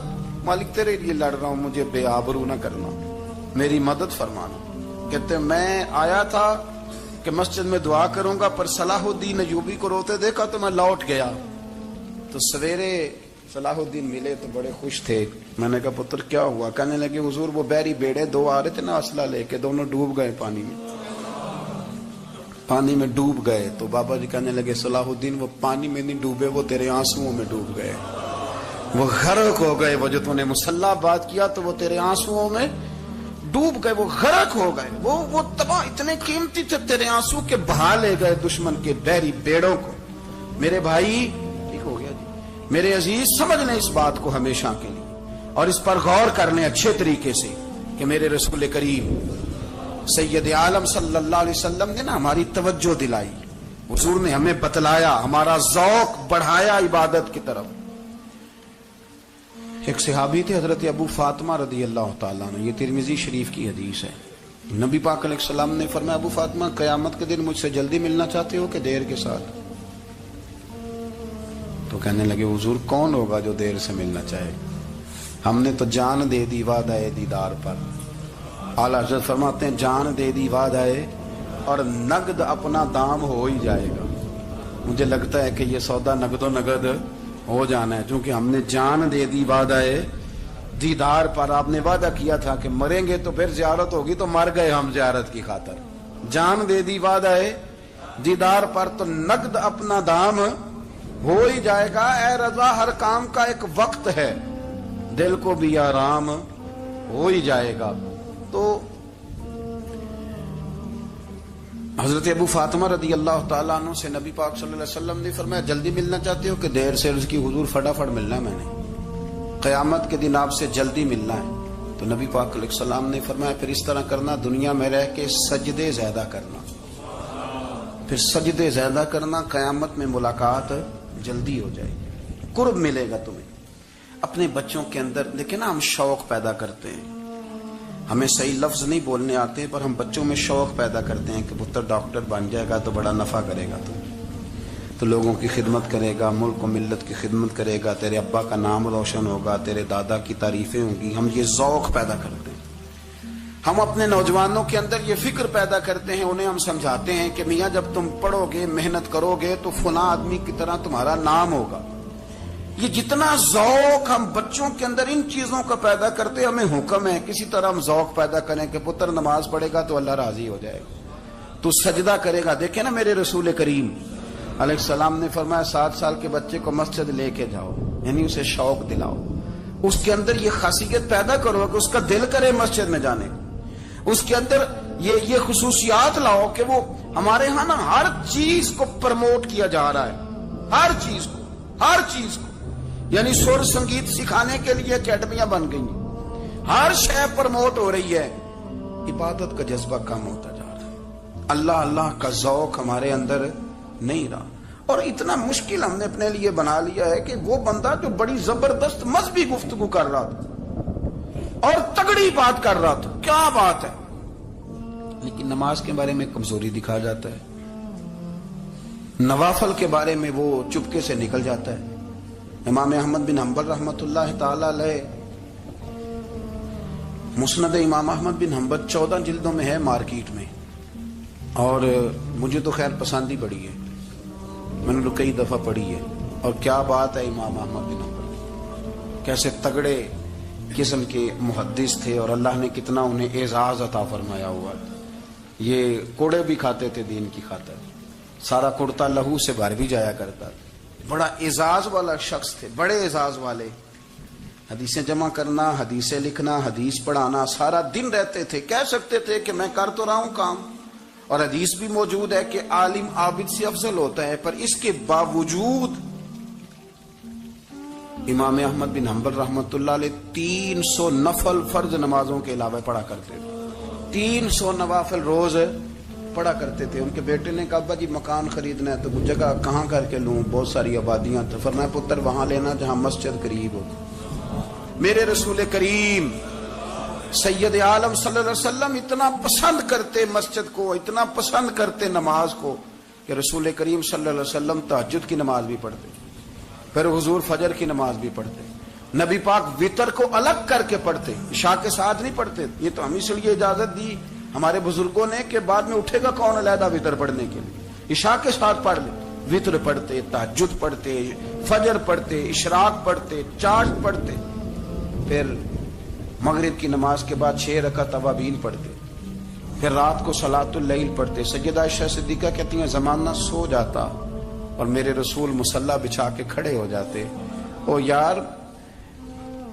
مالک تیرے لیے لڑ رہا ہوں، مجھے بے آبرو نہ کرنا، میری مدد فرمانا۔ کہتے ہیں میں آیا تھا کہ مسجد میں دعا کروں گا، پر صلاح الدین ایوبی کو روتے دیکھا تو میں لوٹ گیا۔ تو سویرے صلاح الدین ملے تو بڑے خوش تھے۔ میں نے کہا پتر کیا ہوا؟ کہنے لگے حضور وہ بحری بیڑے 2 آ رہے تھے نا اسلحہ لے کے، دونوں ڈوب گئے پانی میں ڈوب گئے۔ تو بابا جی کہنے لگے صلاح الدین وہ پانی میں نہیں ڈوبے، وہ تیرے آنسوؤں میں ڈوب گئے، وہ غرق ہو گئے، وہ جو تو نے مصلی بات کیا تو وہ تیرے آنسوؤں میں ڈوب گئے، وہ غرق ہو گئے، وہ تباہ، اتنے قیمتی تھے تیرے آنسو کے بہا لے گئے دشمن کے بحری بیڑوں کو۔ میرے بھائی ٹھیک ہو گیا جی، میرے عزیز سمجھ لیں اس بات کو ہمیشہ کے لیے، اور اس پر غور کر لیں اچھے طریقے سے کہ میرے رسول کریم سید عالم صلی اللہ علیہ وسلم نے نا ہماری توجہ دلائی، حضور نے ہمیں بتلایا، ہمارا ذوق بڑھایا عبادت کی طرف۔ ایک صحابی تھے حضرت ابو فاطمہ رضی اللہ تعالیٰ عنہ، یہ ترمذی شریف کی حدیث ہے۔ نبی پاک علیہ السلام نے فرمایا ابو فاطمہ قیامت کے دن مجھ سے جلدی ملنا چاہتے ہو کہ دیر کے ساتھ؟ تو کہنے لگے حضور کون ہوگا جو دیر سے ملنا چاہے، ہم نے تو جان دے دی وعدہ دیدار پر۔ اعلیٰ حضرت فرماتے ہیں جان دے دی وعدہ اور نقد اپنا دام ہو ہی جائے گا۔ مجھے لگتا ہے کہ یہ سودا نقد و نقد ہو جانا ہے، چونکہ ہم نے جان دے دی وعدہ دیدار پر۔ آپ نے وعدہ کیا تھا کہ مریں گے تو پھر زیارت ہوگی، تو مر گئے ہم زیارت کی خاطر۔ جان دے دی وعدہ دیدار پر تو نقد اپنا دام ہو ہی جائے گا۔ اے رضا ہر کام کا ایک وقت ہے، دل کو بھی آرام ہو ہی جائے گا۔ تو حضرت ابو فاطمہ رضی اللہ تعالیٰ عنہ سے نبی پاک صلی اللہ علیہ وسلم نے فرمایا جلدی ملنا چاہتے ہو کہ دیر سے؟ عرض کی حضور فٹافٹ ملنا ہے، میں نے قیامت کے دن آپ سے جلدی ملنا ہے۔ تو نبی پاک علیہ السلام نے فرمایا پھر اس طرح کرنا، دنیا میں رہ کے سجدے زیادہ کرنا، پھر سجدے زیادہ کرنا، قیامت میں ملاقات جلدی ہو جائے گی، قرب ملے گا تمہیں۔ اپنے بچوں کے اندر دیکھیں نا، ہم شوق پیدا کرتے ہیں، ہمیں صحیح لفظ نہیں بولنے آتے پر ہم بچوں میں شوق پیدا کرتے ہیں کہ پتر ڈاکٹر بن جائے گا تو بڑا نفع کرے گا، تو لوگوں کی خدمت کرے گا، ملک و ملت کی خدمت کرے گا، تیرے ابا کا نام روشن ہوگا، تیرے دادا کی تعریفیں ہوں گی. ہم یہ ذوق پیدا کرتے ہیں. ہم اپنے نوجوانوں کے اندر یہ فکر پیدا کرتے ہیں، انہیں ہم سمجھاتے ہیں کہ میاں جب تم پڑھو گے، محنت کرو گے تو فلاں آدمی کی طرح تمہارا نام ہوگا. یہ جتنا ذوق ہم بچوں کے اندر ان چیزوں کا پیدا کرتے، ہمیں حکم ہے کسی طرح ہم ذوق پیدا کریں کہ پتر نماز پڑھے گا تو اللہ راضی ہو جائے گا، تو سجدہ کرے گا. دیکھیں نا میرے رسول کریم علیہ السلام نے فرمایا 7 سال کے بچے کو مسجد لے کے جاؤ، یعنی اسے شوق دلاؤ، اس کے اندر یہ خاصیت پیدا کرو کہ اس کا دل کرے مسجد میں جانے کا، اس کے اندر یہ خصوصیات لاؤ کہ وہ ہمارے ہاں نا ہر چیز کو پرموٹ کیا جا رہا ہے، ہر چیز کو یعنی سر سنگیت سکھانے کے لیے اکیڈمیاں بن گئی ہیں، ہر شے پرموٹ ہو رہی ہے. عبادت کا جذبہ کم ہوتا جا رہا ہے، اللہ کا ذوق ہمارے اندر نہیں رہا. اور اتنا مشکل ہم نے اپنے لیے بنا لیا ہے کہ وہ بندہ جو بڑی زبردست مذہبی گفتگو کر رہا تھا اور تگڑی بات کر رہا تھا، کیا بات ہے، لیکن نماز کے بارے میں کمزوری دکھا جاتا ہے، نوافل کے بارے میں وہ چپکے سے نکل جاتا ہے. امام احمد بن حنبل رحمۃ اللہ تعالی علیہ، مسند امام احمد بن حنبل 14 جلدوں میں ہے مارکیٹ میں، اور مجھے تو خیر پسند ہی پڑی ہے، میں نے تو کئی دفعہ پڑھی ہے. اور کیا بات ہے، امام احمد بن حنبل کیسے تگڑے قسم کے محدث تھے، اور اللہ نے کتنا انہیں اعزاز عطا فرمایا ہوا. یہ کوڑے بھی کھاتے تھے دین کی خاطر، سارا کرتا لہو سے بھر بھی جایا کرتا تھا. بڑا اعزاز والا شخص تھے، بڑے اعزاز والے. حدیثیں جمع کرنا، حدیثیں لکھنا، حدیث پڑھانا، سارا دن رہتے تھے. کہہ سکتے تھے کہ میں کر تو رہا ہوں کام، اور حدیث بھی موجود ہے کہ عالم عابد سے افضل ہوتا ہے، پر اس کے باوجود امام احمد بن حنبل رحمۃ اللہ علیہ 300 نفل فرض نمازوں کے علاوہ پڑھا کرتے تھے. 300 نوافل روز پڑھا کرتے تھے. ان کے بیٹے نے کہا ابا جی مکان خریدنا ہے تو وہ جگہ کہاں کر کے لوں، بہت ساری آبادیاں. تو فرمایا پتر وہاں لینا جہاں مسجد قریب ہو. میرے رسول کریم سید عالم صلی اللہ علیہ وسلم اتنا پسند کرتے مسجد کو، اتنا پسند کرتے نماز کو، کہ رسول کریم صلی اللہ علیہ وسلم تہجد کی نماز بھی پڑھتے، پھر حضور فجر کی نماز بھی پڑھتے. نبی پاک وتر کو الگ کر کے پڑھتے، عشاء کے ساتھ نہیں پڑھتے. یہ تو ہم اس لیے اجازت دی ہمارے بزرگوں نے کہ بعد میں اٹھے گا کون علیحدہ وتر پڑھنے کے لیے، عشاء کے ساتھ پڑھ لے. وتر پڑھتے، تہجد پڑھتے، فجر پڑھتے، اشراق پڑھتے، چاشت پڑھتے، پھر مغرب کی نماز کے بعد 6 رکعت اوابین پڑھتے، پھر رات کو صلاۃ اللیل پڑھتے. سیدہ عائشہ صدیقہ کہتی ہیں زمانہ سو جاتا اور میرے رسول مصلی بچھا کے کھڑے ہو جاتے. او یار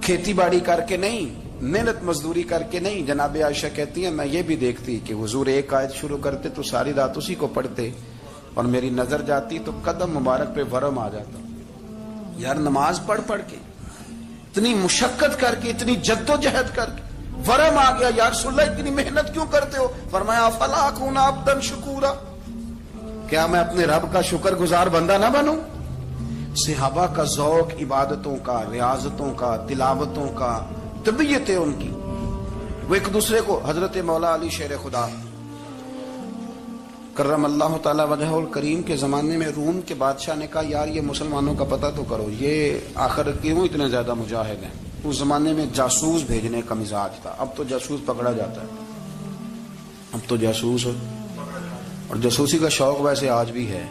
کھیتی باڑی کر کے نہیں، محنت مزدوری کر کے نہیں. جناب عائشہ کہتی ہیں میں یہ بھی دیکھتی کہ حضور ایک آیت شروع کرتے تو ساری رات اسی کو پڑھتے، اور میری نظر جاتی تو قدم مبارک پہ ورم آ جاتا. یار نماز پڑھ کے اتنی مشقت کر کے، اتنی جد و جہد کر کے ورم آ گیا. یا رسول اللہ اتنی محنت کیوں کرتے ہو؟ فرمایا افلا اکون عبدا شکورا، کیا میں اپنے رب کا شکر گزار بندہ نہ بنوں؟ صحابہ کا ذوق عبادتوں کا، ریاضتوں کا، تلاوتوں کا، طبیعت ہے ان کی. وہ ایک دوسرے کو، حضرت مولا علی شیر خدا کرم اللہ تعالی وجہ الکریم کے زمانے میں روم کے بادشاہ نے کہا یار یہ مسلمانوں کا پتہ تو کرو، یہ آخر کیوں اتنے زیادہ مجاہد ہیں. اس زمانے میں جاسوس بھیجنے کا مزاج تھا. اب تو جاسوس پکڑا جاتا ہے، اب تو جاسوس اور جاسوسی کا شوق ویسے آج بھی ہے.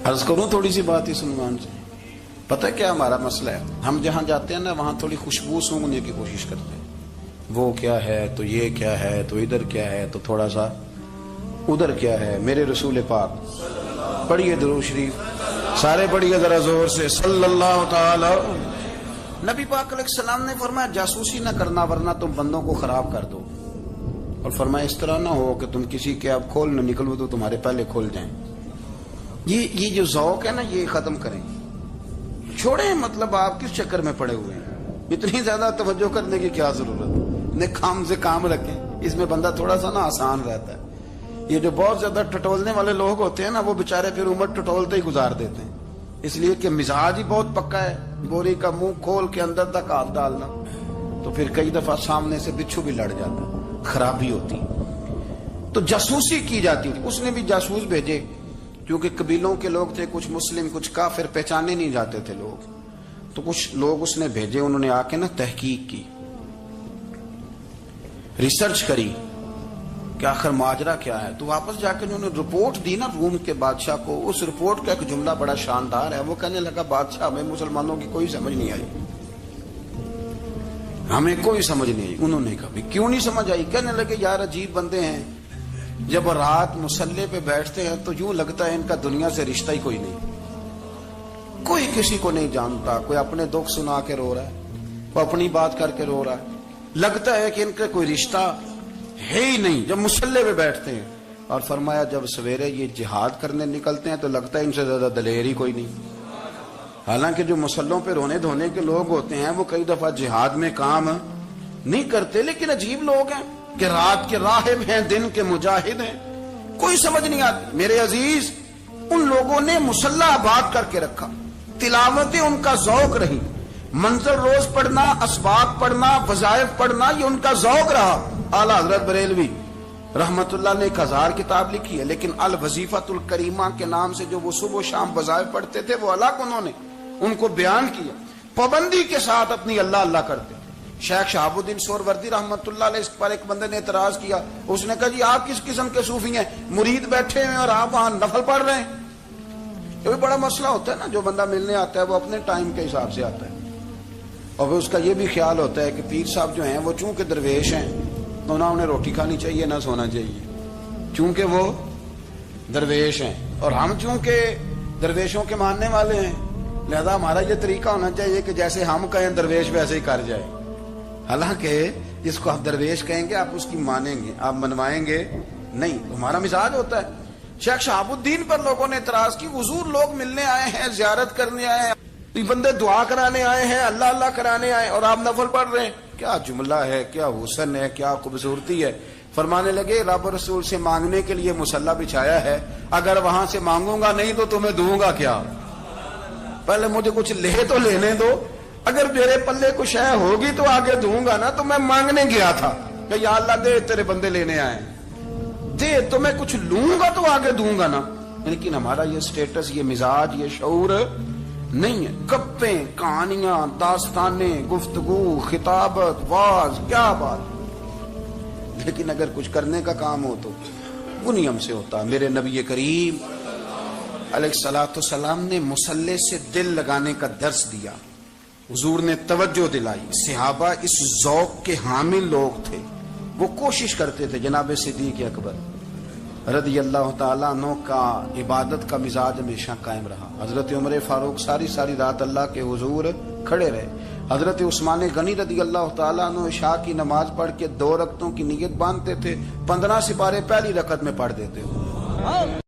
عرض کروں تھوڑی سی بات اس عنوان سے. پتہ کیا ہمارا مسئلہ ہے؟ ہم جہاں جاتے ہیں نا وہاں تھوڑی خوشبو سونگنے کی کوشش کرتے ہیں. وہ کیا ہے تو یہ کیا ہے تو ادھر کیا ہے تو تھوڑا سا ادھر کیا ہے. میرے رسول پاک پڑھیے درود شریف، سارے پڑھیے ذرا زور سے صلی اللہ تعالی. نبی پاک علیہ السلام نے فرمایا جاسوسی نہ کرنا ورنہ تم بندوں کو خراب کر دو. اور فرمایا اس طرح نہ ہو کہ تم کسی کے اب کھول نہ نکلو تو تمہارے پہلے کھول جائیں. یہ جو ذوق ہے نا یہ ختم کریں، چھوڑیں. مطلب آپ کس چکر میں پڑے ہوئے ہیں؟ اتنی زیادہ توجہ کرنے کی کیا ضرورت؟ اپنے کام سے کام رکھیں. اس میں بندہ تھوڑا سا نا آسان رہتا ہے. یہ جو بہت زیادہ ٹٹولنے والے لوگ ہوتے ہیں نا وہ بےچارے پھر عمر ٹٹولتے ہی گزار دیتے ہیں. اس لیے کہ مزاج ہی بہت پکا ہے، بوری کا منہ کھول کے اندر تک ہاتھ ڈالنا، تو پھر کئی دفعہ سامنے سے بچھو بھی لڑ جاتا، خرابی ہوتی۔ تو جاسوسی کی جاتی تھی، اس نے بھی جاسوس بھیجے، کیونکہ قبیلوں کے لوگ تھے، کچھ مسلم کچھ کافر، پہچانے نہیں جاتے تھے لوگ، تو کچھ لوگ اس نے بھیجے، انہوں نے آ کے نا تحقیق کی، ریسرچ کری کہ آخر ماجرا کیا ہے۔ تو واپس جا کے انہوں نے رپورٹ دی نا روم کے بادشاہ کو۔ اس رپورٹ کا ایک جملہ بڑا شاندار ہے، وہ کہنے لگا بادشاہ ہمیں مسلمانوں کی کوئی سمجھ نہیں آئی، ہمیں کوئی سمجھ نہیں آئی۔ انہوں نے کہا کیوں نہیں سمجھ آئی؟ کہنے لگے یار عجیب بندے ہیں، جب رات مسلح پہ بیٹھتے ہیں تو یوں لگتا ہے ان کا دنیا سے رشتہ ہی کوئی نہیں، کوئی کسی کو نہیں جانتا، کوئی اپنے دکھ سنا کے رو رہا ہے، کوئی اپنی بات کر کے رو رہا ہے، لگتا ہے کہ ان کا کوئی رشتہ ہے ہی نہیں جب مسلح پہ بیٹھتے ہیں۔ اور فرمایا جب سویرے یہ جہاد کرنے نکلتے ہیں تو لگتا ہے ان سے زیادہ دلیر ہی کوئی نہیں۔ حالانکہ جو مسلحوں پہ رونے دھونے کے لوگ ہوتے ہیں وہ کئی دفعہ جہاد میں کام نہیں کرتے، لیکن عجیب لوگ ہیں کہ رات کے راہب ہیں، دن کے مجاہد ہیں، کوئی سمجھ نہیں آتی۔ میرے عزیز، ان لوگوں نے مسلح آباد کر کے رکھا، تلاوتیں ان کا ذوق رہی، منظر روز پڑھنا، اسباق پڑھنا، وظائف پڑھنا، یہ ان کا ذوق رہا۔ اعلیٰ حضرت بریلوی رحمت اللہ نے 1000 کتاب لکھی ہے، لیکن الوظیفۃ الکریمہ کے نام سے جو وہ صبح و شام وظائف پڑھتے تھے وہ الگ انہوں نے ان کو بیان کیا، پابندی کے ساتھ اپنی اللہ اللہ کرتے۔ شیخ شہاب الدین سہروردی رحمت اللہ علیہ، اس پر ایک بندے نے اعتراض کیا، اس نے کہا جی آپ کس قسم کے صوفی ہیں، مرید بیٹھے ہیں اور آپ وہاں نفل پڑھ رہے ہیں؟ یہ بھی بڑا مسئلہ ہوتا ہے نا، جو بندہ ملنے آتا ہے وہ اپنے ٹائم کے حساب سے آتا ہے، اور اس کا یہ بھی خیال ہوتا ہے کہ پیر صاحب جو ہیں وہ چونکہ درویش ہیں تو نہ انہیں روٹی کھانی چاہیے نہ سونا چاہیے، چونکہ وہ درویش ہیں، اور ہم چونکہ درویشوں کے ماننے والے ہیں، لہذا ہمارا یہ طریقہ ہونا چاہیے کہ جیسے ہم کہیں درویش ویسے ہی کر جائے۔ حالانکہ جس کو آپ درویش کہیں گے آپ اس کی مانیں گے، آپ منوائیں گے نہیں، ہمارا مزاج ہوتا ہے۔ شیخ شہاب الدین پر لوگوں نے اعتراض کی، حضور لوگ ملنے آئے ہیں، زیارت کرنے آئے ہیں، یہ بندے دعا کرانے آئے ہیں، اللہ اللہ کرانے آئے اور آپ نفل پڑھ رہے ہیں، کیا جملہ ہے، کیا حسن ہے، کیا خوبصورتی ہے۔ فرمانے لگے رب رسول سے مانگنے کے لیے مصلی بچھایا ہے، اگر وہاں سے مانگوں گا نہیں تو تمہیں دوں گا کیا؟ پہلے مجھے کچھ لے تو لینے دو، اگر میرے پلے کچھ ہے ہوگی تو آگے دوں گا نا۔ تو میں مانگنے گیا تھا کہ یا اللہ دے، تیرے بندے لینے آئے دے، تو میں کچھ لوں گا تو آگے دوں گا نا۔ لیکن ہمارا یہ سٹیٹس، یہ مزاج، یہ شعور نہیں ہے۔ گپیں، کہانیاں، داستانیں، گفتگو، خطابت، واز، کیا بات، لیکن اگر کچھ کرنے کا کام ہو تو وہ نہیں ہم سے ہوتا۔ میرے نبی کریم علیہ الصلوۃ والسلام نے مصلی سے دل لگانے کا درس دیا، حضور نے توجہ دلائی، صحابہ اس ذوق کے حامل لوگ تھے، وہ کوشش کرتے تھے۔ جناب صدیق اکبر رضی اللہ تعالیٰ عنہ کا عبادت کا مزاج ہمیشہ قائم رہا۔ حضرت عمر فاروق ساری رات اللہ کے حضور کھڑے رہے۔ حضرت عثمان غنی رضی اللہ تعالیٰ عنہ عشاء کی نماز پڑھ کے 2 رکعتوں کی نیت باندھتے تھے، 15 سپارے پہلی رکعت میں پڑھ دیتے تھے۔